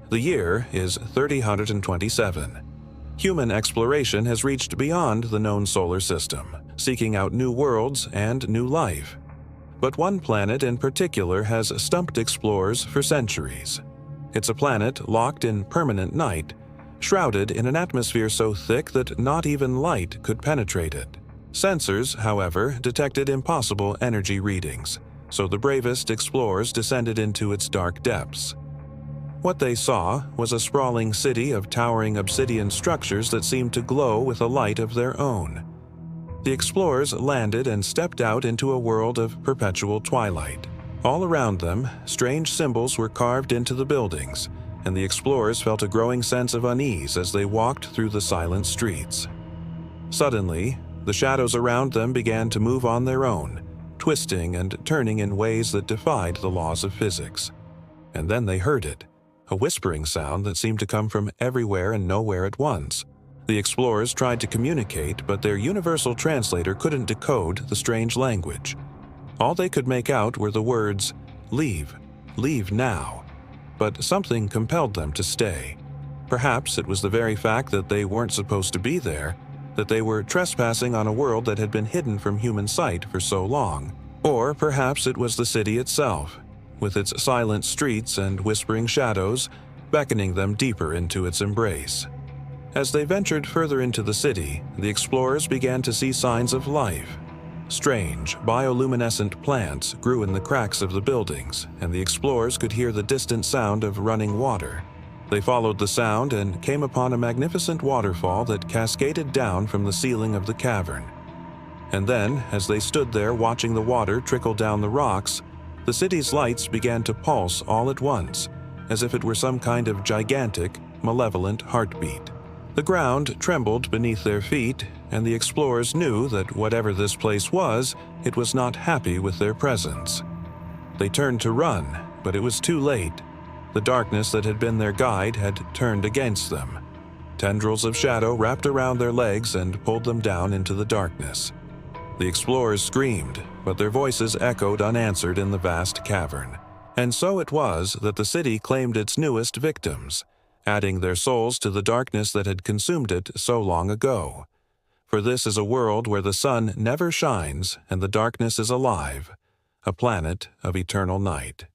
The year is 3027. Human exploration has reached beyond the known solar system, seeking out new worlds and new life. But one planet in particular has stumped explorers for centuries. It's a planet locked in permanent night, shrouded in an atmosphere so thick that not even light could penetrate it. Sensors, however, detected impossible energy readings, so the bravest explorers descended into its dark depths. What they saw was a sprawling city of towering obsidian structures that seemed to glow with a light of their own. The explorers landed and stepped out into a world of perpetual twilight. All around them, strange symbols were carved into the buildings, and the explorers felt a growing sense of unease as they walked through the silent streets. Suddenly, the shadows around them began to move on their own, twisting and turning in ways that defied the laws of physics. And then they heard it, a whispering sound that seemed to come from everywhere and nowhere at once. The explorers tried to communicate, but their universal translator couldn't decode the strange language. All they could make out were the words, "Leave, leave now." But something compelled them to stay. Perhaps it was the very fact that they weren't supposed to be there, that they were trespassing on a world that had been hidden from human sight for so long. Or perhaps it was the city itself, with its silent streets and whispering shadows, beckoning them deeper into its embrace. As they ventured further into the city, the explorers began to see signs of life. Strange, bioluminescent plants grew in the cracks of the buildings, and the explorers could hear the distant sound of running water. They followed the sound and came upon a magnificent waterfall that cascaded down from the ceiling of the cavern. And then, as they stood there watching the water trickle down the rocks, the city's lights began to pulse all at once, as if it were some kind of gigantic, malevolent heartbeat. The ground trembled beneath their feet, and the explorers knew that whatever this place was, it was not happy with their presence. They turned to run, but it was too late. The darkness that had been their guide had turned against them. Tendrils of shadow wrapped around their legs and pulled them down into the darkness. The explorers screamed, but their voices echoed unanswered in the vast cavern. And so it was that the city claimed its newest victims, adding their souls to the darkness that had consumed it so long ago. For this is a world where the sun never shines and the darkness is alive, a planet of eternal night.